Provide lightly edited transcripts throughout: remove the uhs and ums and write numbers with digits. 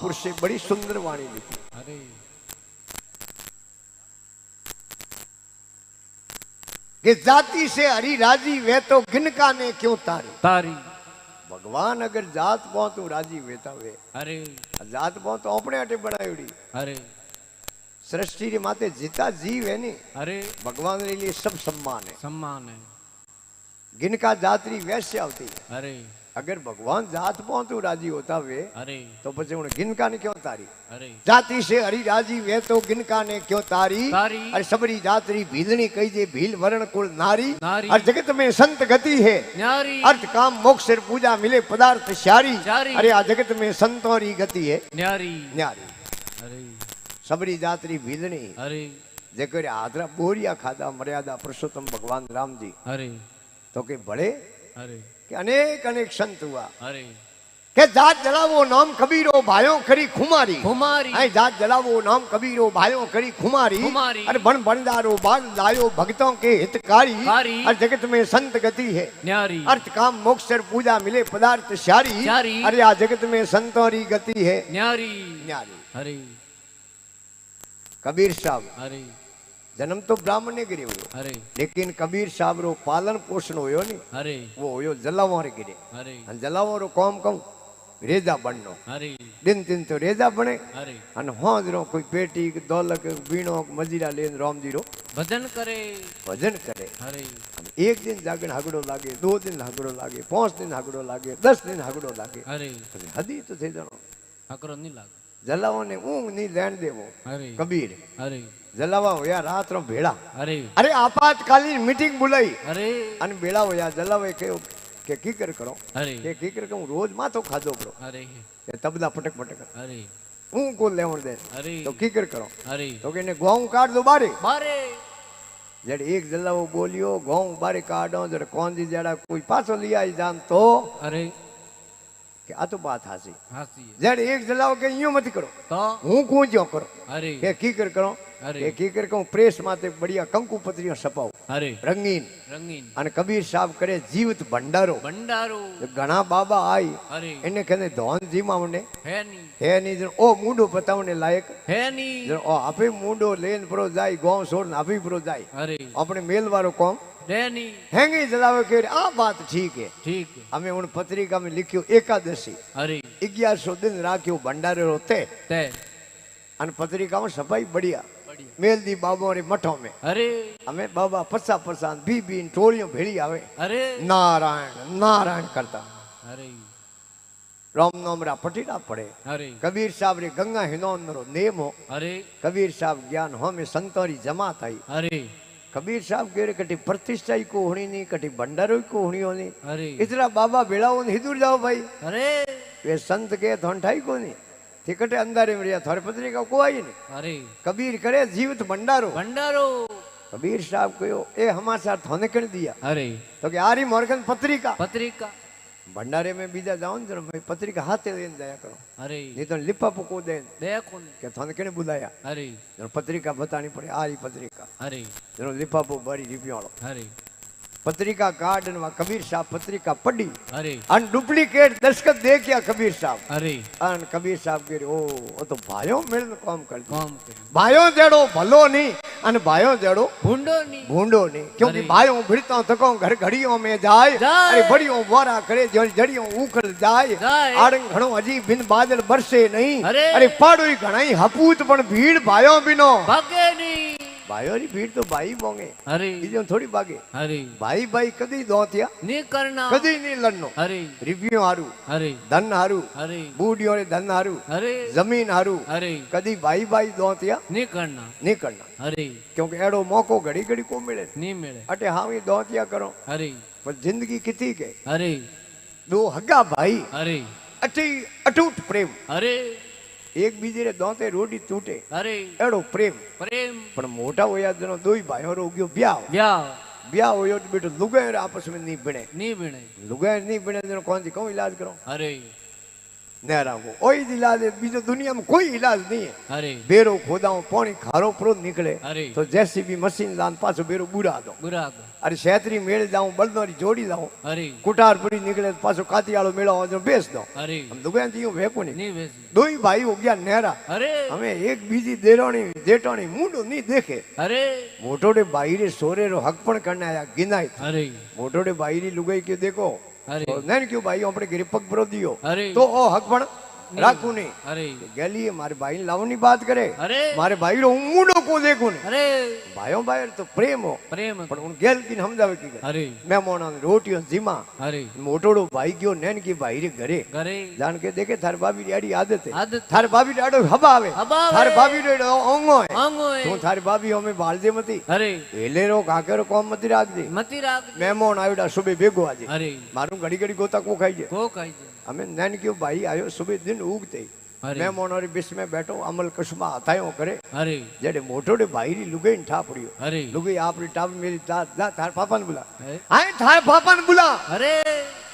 महापुरुष से बड़ी सुंदर वाणी लिखी। अरे कि जाति से हरि राजी वे तो गिनका ने क्यों तारी। तारी भगवान अगर जात पाओ तो राजी वेता वे। अरे जात पाओ तो अपने आटे बनायोड़ी। अरे सृष्टि रे माते जिता जीव है नी, अरे भगवान रे लिए सब सम्मान है। सम्मान है। गिनका जातरी वैसे आवती है। अरे अगर भगवान जात पाओ तो राजी होता वे अरे तो પછી उन्हें गिनका ने क्यों तारी। अरे जाति से हरि राजी वे तो गिनका ने क्यों तारी। तारी अरे सबरी जातरी भीलनी कही जे भील वर्ण कुल नारी। नारी और जगत में संत गति है न्यारी अर्थ काम मोक्ष सिर पूजा मिले पदार्थ श्यारी। श्यारी। अरे आ जगत में संतों री गति है न्यारी न्यारी। अरे सबरी जातरी भीलनी अरे जेकर आदरा बोरिया खादा मर्यादा पुरुषोत्तम भगवान राम जी अरे तो के बड़े अरे कि अनेक अनेक संत हुआ। अरे के जात जलावो नाम कबीरो भाइयों करी खुमारी। कुमारी आई जात जलावो नाम कबीरो भाइयों करी खुमारी। खुमारी। अरे बन बनदारो बाल लायो भक्तों के हितकारी। कारी। और जगत में संत गति है न्यारी अर्थ काम मोक्ष सर पूजा मिले पदार्थ श्यारी। श्यारी। अरे आ जगत में संतों री गति है न्यारी न्यारी। अरे कबीर साहब अरे जन्म तो ब्राह्मण ने गिरे हुए अरे लेकिन कबीर साहब रो पालन पोषण होयो नी अरे वो होयो जलावा रे गिरे। अरे अन जलावा रो काम कहूं रेजा बननो। अरे दिन दिन तो रेजा बने अरे अन हाजरो कोई पेटी दौलत बीणो मजीरा लेन राम जी रो भजन करे भजन करे। अरे एक दिन जागण हगड़ो लागे 2 दिन हगड़ो लागे 5 दिन हगड़ो लागे 10 दिन हगड़ो लागे। अरे हदी तो थे जणो अकरो नहीं लाग जलावा ने ऊंग नहीं लेन देवो। अरे कबीर अरे जलावा होया रात रो भेड़ा। अरे अरे आपातकालीन मीटिंग बुलाई अरे अन बेड़ा होया जलावे कहो के कीकर करो अरे के कीकर कहूं रोज माथो खाधो करो अरे के तबला पटक पटक अरे ऊं को लेवण दे अरे तो कीकर करो अरे तो के ने गांव काट दो बारे। बारे जड़ एक जलावो बोलियो गांव बारे काटो जड़ कौन जी जड़ा कोई पाछो लिया ही जान तो अरे कि आ तो बात हासी। हासी है जड़ एक जलावो के यूं मत करो तो हूं को जो करो अरे के कीकर करो अरे के कीकर कहूं प्रेस माते बढ़िया कंकु पत्रियां छपाओ अरे रंगीन। रंगीन अन कबीर साहब करे जीवित भंडारो भंडारो घना बाबा आई अरे इन्हें कहने धौन जी मावने है नी है नहीं जन ओ मुंडो बतावने लायक है नी जन ओ आपे मुंडो लेन परो जाई गांव छोड़ आपे परो जाई अरे अपने मेल वारो कौन है नी हैंगे जलावे के आ बात ठीक है। ठीक है हमें उन पत्रिका में लिखियो एकादशी अरे 1100 दिन राख्यो भंडारे रोते तय अन पत्रिका में सफाई बढ़िया बढ़िया मेल दी बाबो रे मठों में अरे हमें बाबा पसा पसा बी टोलियों भेड़ी आवे अरे नारायण नारायण करता अरे राम नाम रा पटीला पड़े। अरे कबीर साहब रे गंगा हिनोन रो नेम हो अरे कबीर साहब ज्ञान हो में संतोरी जमात आई। अरे कबीर साहब कह रहे कटी प्रतिष्ठा ही को होनी नहीं कटी भंडारो को होनी होनी अरे इतना बाबा भेड़ाओ हिदूर जाओ भाई अरे वे संत के थोंठाई को नहीं थी कटे अंधारे में रिया थारे पत्रिका को आई नहीं। अरे कबीर करे जीवित भंडारो भंडारो कबीर साहब कहो ए हमारे साथ होने कर दिया अरे तो कि आरी मोरगन पत्रिका पत्रिका भंडारे में बीजा जाओ जरा भाई पत्रिका हाथे लेन जाया करो अरे नहीं तो लिपा पुको दे देखो के थाने केने बुलाया अरे जरा पत्रिका बतानी पड़े आरी पत्रिका अरे जरा लिपा पु बड़ी रिपियालो अरे पत्रिका कार्ड में कबीर साहब पत्रिका पढ़ी अरे अन डुप्लीकेट दस्तखत दे किया कबीर साहब अरे अन कबीर साहब के ओ वो तो भाइयों मिलन काम कर दिया। काम करे भाइयों जड़ो भलो नहीं अन भाइयों जड़ो भूंडो नी भूंडो नहीं क्योंकि अरे। भाइयों भिड़ता तको घर घड़ियों में जाए जाए। अरे बड़ियों वारा करे जड़ियों उखड़ जाए जाए। आड़ंग घणो अजी बिन बादल बरसे नहीं अरे। अरे पाड़ो ही घणाई हपूत पण भीड़ भाइयों बिनो भागे नी भाइयों री भीड़ तो भाई बोंगे अरे बीजों थोड़ी भागे अरे भाई भाई कदी दोतिया नहीं करना कदी नहीं लड़नो अरे रिव्यू हारू अरे धन हारू अरे बूढ़ियों रे धन हारू अरे जमीन हारू अरे कदी भाई भाई दोतिया नहीं करना नहीं करना अरे क्योंकि एड़ो मौको घड़ी घड़ी को मिले नहीं मिले अटे हावी दोतिया करो अरे पर जिंदगी कितनी के अरे दो हगा भाई अरे अटी अटूट प्रेम अरे एक बीजे रे दोते रोटी तूटे अरे एड़ो प्रेम प्रेम पण मोटा होया जनो दोई भाइयों रो गयो ब्याह ब्याह ब्याह होयो तो बेटो लुगाई आपस में नहीं बने नहीं बिने लुगाई नहीं बने जनो कौन सी कहूं इलाज करो अरे नेरा वो ओई इलाज है बीजो दुनिया में कोई इलाज नहीं है अरे बेरो खोदाऊं पानी खारो प्रो निकले अरे तो जेसीबी मशीन लान पाछो बेरो बुरा दो बुरा अरे छेतरी मेल जाऊं बलदोरी जोड़ी लाऊं अरे कुटार पड़ी निकले तो पाछो कातियालो मेलो जो बेच दो अरे हम दुकान दियो वेको नहीं नहीं बेसी दो ही भाई हो गया नेरा अरे हमें एक बीजी देरोनी जेटोनी मुंडो नहीं देखे अरे मोटोड़े भाई रे सोरे रो हक पण करने आया गिनाई अरे मोटोड़े भाई री लुगाई के देखो अरे तो नैन क्यों भाई अपने गिर पग बरो दियो अरे तो ओ हक पण राखू नहीं अरे गली मारे भाई लावनी बात करे अरे मारे भाई रो मुंडो को देखो नहीं अरे भाइयों भाई तो प्रेम हो प्रेम पण उन गेल की समझावे की अरे मैं मोना रोटियों जीमा अरे मोटोड़ो भाई गयो नैन की भाई रे घरे घरे जान के देखे थार भाभी री आदत है आदत थार भाभी डाडो हबा आवे हबा आवे। थार भाभी रे ओंगो है आंगो है तू थारी भाभी हमें बालजे मती अरे हेलेरो काकेरो कॉम मती राख दे मती राख मेहमान आयोडा सुबह बेगो आजे अरे मारू घड़ी घड़ी गोता को खाई जे को खाई जे हमें नैन क्यों भाई आयो सुबह दिन उगते अरे मेहमान और बीच में बैठो अमल कशमा हथायो करे अरे जेडे मोटोड़े भाई री लुगाई ठा पड़ियो अरे लुगाई आपरी टाप मेरी थार पापा ने बुला है? आए थार पापा ने बुला अरे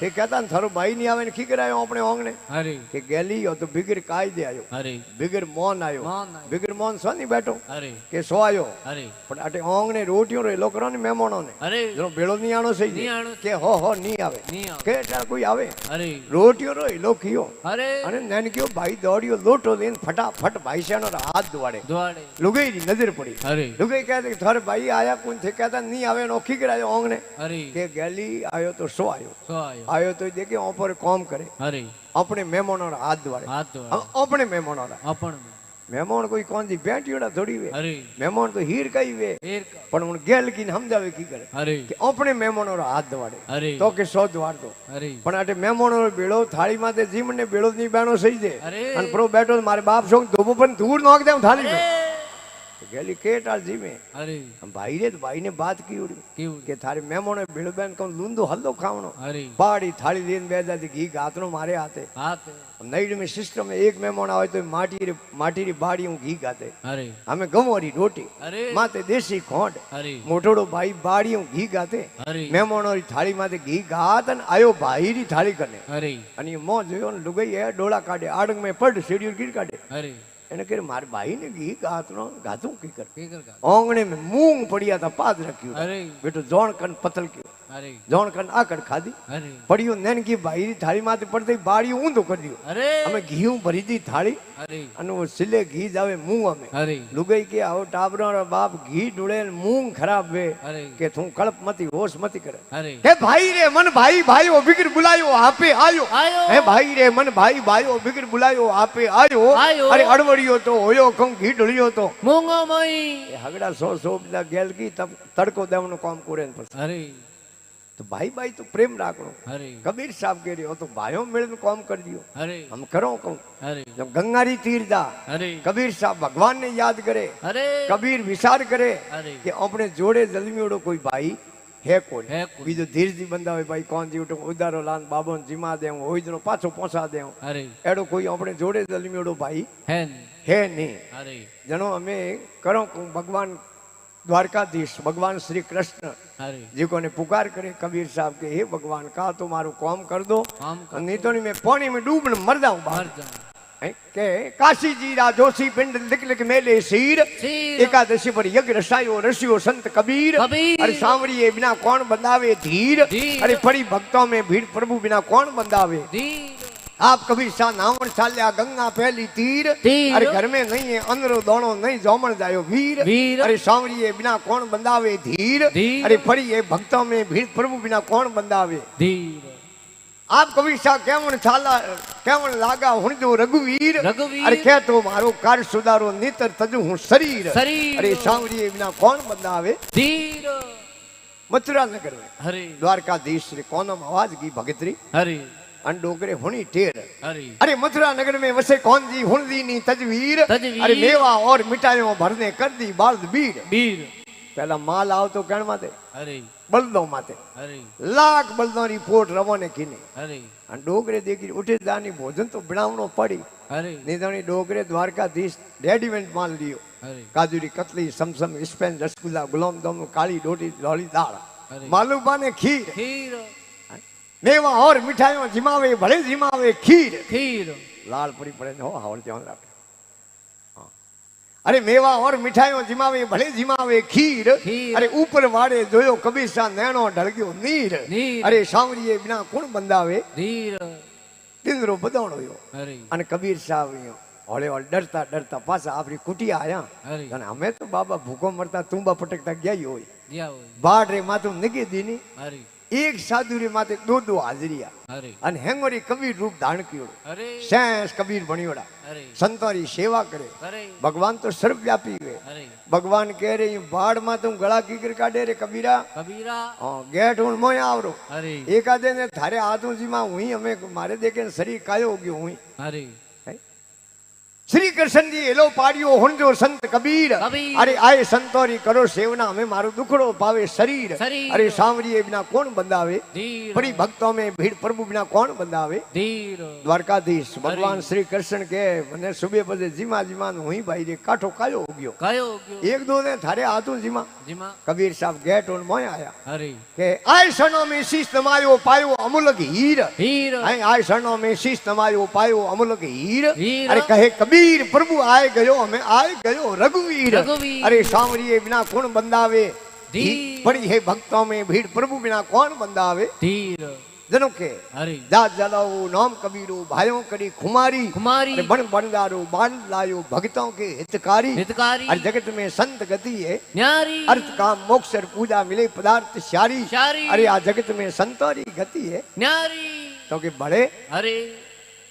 के कहता न थारो भाई नहीं आवे ने की करायो अपने ओंगने अरे के गेली हो तो बिगर काय दे आयो अरे बिगर मौन आयो मौन आयो। बिगर मौन सो नहीं बैठो अरे के सो आयो अरे पण अटे ओंगने रोटियों रे लोकरो ने मेहमानों ने अरे जो बेड़ो नहीं आनो सही नहीं आनो। के हो नहीं आवे नहीं आओ के टा कोई आवे अरे रोटियों रो लोखियो अरे अने नैन क्यों भाई दौड़ियो लोटो लेन फटाफट भाई से हाथ दुआड़े द्वाड़े लुगाई री नजर पड़ी अरे लुगाई कहते थारे भाई आया कौन थे कहता नहीं आवे नौखी करायो ओंगने अरे के गली आयो तो सो आयो सो आयो आयो तो देखे ऊपर काम करे अरे अपने मेहमानों रा हाथ दुआड़े हाथ द्वाड़े अपने मेहमानों रा अपन मेहमान कोई कौन सी बेटियोड़ा थोड़ी वे अरे मेहमान तो हीर कई वे एर का पण उन गेल की समझावे की करे अरे कि अपने मेहमानों रा हाथ दुआड़े अरे तो के सो दुआड़ दो अरे पण अटे मेहमानों रो बेड़ो थाली माथे जीम ने बेड़ो नहीं बेणो सही दे अरे अन प्रो बैठो तो मारे बाप सो धोबो पण दूर नोक दे थाली में अरे गेली केटाल जी में अरे हम भाई रे तो भाई ने बात की उड़ी क्यों के थारे मेहमानों बेड़ो बेन को लूंदो हल्लो खावनो अरे पाड़ी थाली लेन बेजा दी घी गातनो मारे आते हाथ नईड में सिस्टम में एक मेहमान आवे तो माटी री बाड़ी हूं घी गाते अरे हमें गंवरी रोटी अरे माते देसी खोंड अरे मोटोड़ो भाई बाड़ी हूं घी गाते अरे मेहमानों री थाली माते घी गात अन आयो भाई री थाली करने अरे अने मो जोयो ने लुगाई है डोला काढे आडंग में पड़ सीढ़ी गिर काढे अरे એને કે મારા ભાઈ ને ઘી ગાતનો ગાતું કી કર के कर का ઓંગણે में मूंग पड़िया था पाद रखियो अरे बेटो जोन कन पतल क्यों अरे जोन कन आकड़ खादी अरे पड़ियो नैन की भाई री थाली माते पड़ते बाड़ी ऊंधो कर दियो अरे हमें घी भरी दी थाली अरे अने वो सिले घी जावे मुंह में अरे लुगाई के आओ टाबरो रा बाप घी डुड़े मूंग खराब वे अरे के तू कल्प मती होश मती करे अरे हे भाई रे मन भाई भाई ओ बिगर बुलायो आपे आयो आयो हे भाई रे मन भाई भाई ओ बिगर बुलायो आपे आयो आयो। अरे अड़वड़ियो तो होयो कम घी डुलियो तो मूंगो मई ये हगड़ा सो सो बिला गेल की तब तड़को देवनो काम करे न पस अरे तो भाई भाई तो प्रेम राखणो अरे कबीर साहब कह रहे हो तो भाइयों मिलन काम कर दियो अरे हम करो कहूं अरे जब गंगारी तीर जा अरे कबीर साहब भगवान ने याद करे अरे कबीर विचार करे अरे कि अपने जोड़े जलमियोड़ो कोई भाई है कोई है कोई। बीजो धीर जी बंदा हो भाई कौन जी उठो उदारो लान बाबो ने जिमा दे होई जनो पाछो पहुंचा दे अरे एड़ो कोई अपने जोड़े जलमियोड़ो भाई है है नहीं अरे जनो हमें करो भगवान द्वारकाधीश भगवान श्री कृष्ण अरे जिको ने पुकार करे कबीर साहब के हे भगवान का तो मारो काम कर दो काम कर नहीं तो नहीं मैं पानी में डूब न मर जाऊं मर बाहर जाऊं के काशी जी रा जोशी पिंड लिख लिख मेले शीर शीर। एकादशी पर यज्ञ रसायो ऋषियो संत कबीर कबीर। अरे सांवरिये बिना कौन बंधावे धीर धीर। अरे पड़ी भक्तों में भीड़ प्रभु बिना कौन बंधावे धीर आप कबीर सा नावण चाल्या गंगा पहली तीर तीर। अरे घर में नहीं है अंदरो दोनों नहीं जोमन जायो वीर वीर। अरे सांवरिये बिना कौन बंधावे धीर धीर। अरे पड़ी है भक्तों में भीड़ प्रभु बिना कौन बंधावे धीर आप कबीर सा केवन चाला केवन लागा हुण जो रघुवीर रघुवीर। अरे कह तो मारो कार सुधारो नितर तजु हूँ शरीर शरीर। अरे सांवरिये बिना कौन बंधावे धीर मथुरा नगर में हरे द्वारकाधीश श्री कौनम आवाज की भगतरी हरे अन डोगरे हुणी टेर हरे अरे मथुरा नगर में वसे कौन जी हुण दी नी तजवीर तजवीर। अरे मेवा और मिठाइयों भरने कर दी बाल्द बीर वीर पहला माल आओ तो कण माते हरे बलदो माते हरे लाख बलदो री पोट रवने किने हरे अन डोगरे देखी उठे जानी भोजन तो बनावनो पड़ी हरे निधनी डोगरे द्वारकाधीश रेडीमेड माल लियो हरे काजूरी कतली समसम स्पेन रसगुल्ला गुलाम जामुन काली रोटी धोली दाल अरे। मालूबा ने खीर खीर मेवा और मिठाइयों जिमावे भले जिमावे खीर खीर लाल पूरी पड़े हो हावड़ जाओ लाट हाँ। अरे मेवा और मिठाइयों जिमावे भले जिमावे खीर खीर। अरे ऊपर वाड़े जोयो कबीर सा नैनो ढलग्यो नीर नीर। अरे सांवरिये बिना कुण बंदावे ધીર तिंदरो बदौणो यो હરી અને કબીર સાહેબ અહીંયા હોળે હોળ ડરતા ડરતા પાછા આપણી કુટિયા આયા હરી અને અમે તો બાબા ભૂખો મરતા તુંબા પટકતા ગયા હોય જ્યાં હોય બાળ રે માથું નગી દીની હરી એક સાધુ રે માથે દો હાજરિયા હરી અને હેંગોરી કબીર રૂપ ધારણ કર્યો હરે સેંસ કબીર ભણ્યોડા હરે સંતોરી સેવા કરે હરે ભગવાન તો સર્વવ્યાપી હે હરે ભગવાન કહે રે બાળ માં તું ગળા કીકર કાઢે રે કબીરા કબીરા હા ગેટ હું મોય આવરો હરે એકાદે ને થારે હાથું જીમાં હુંય અમે મારે દેખે શરીર કાયો ગયો હુંય હરે श्री कृष्ण जी एलो पाड़ियो हुंजो संत कबीर कबीर। अरे आए संतोरी करो सेवना हमें मारो दुखड़ो पावे शरीर शरीर। अरे सांवरिये बिना कौन बंदावे ધીર बड़ी भक्तों में भीड़ प्रभु बिना कौन बंदावे ધીર द्वारकाधीश भगवान हरि। श्री कृष्ण के मने सुबह बजे जिमा जिमा हुई भाई रे काठो कायो हो गयो કયો ગયો एक दो ने थारे हाथों जिमा જીમા कबीर साहब गेट और मोय आया હરી के आए सनो में शीश नमायो पायो अमूलक हीर ધીર आए सनो में शीश नमायो पायो अमूलक हीर हीर। अरे कहे कबीर प्रभु आए गयो हमें आए गयो रघुवीर रघुवीर। अरे सांवरिये बिना कौन बंदावे धीर। पड़ी है भक्तों में भीड़ प्रभु बिना कौन बंदावे ધીર जनों के હરી जात जलाओ नाम कबीरो भाइयों करी खुमारी कुमारी अरे बन बनदारो बांध लायो भक्तों के हितकारी हितकारी अरे जगत में संत गति है न्यारी अर्थ काम मोक्ष और पूजा मिले पदार्थ शारी शारी। अरे आ जगत में संतोरी गति है न्यारी तो के बड़े हरे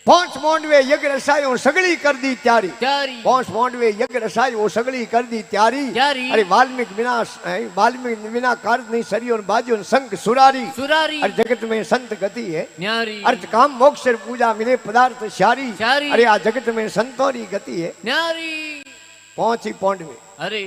5 मोंडवे यज्ञ रसायो सगली कर दी त्यारी त्यारी 5 मोंडवे यज्ञ रसायो सगली कर दी त्यारी त्यारी। अरे वाल्मीकि बिना कार्य नहीं सरी और बाजो संग सुरारी सुरारी अरे जगत में संत गति है न्यारी अर्थ काम मोक्ष और पूजा मिले पदार्थ शारी शारी। अरे आ जगत में संतोरी गति है न्यारी 5 ही पोंडवे हरे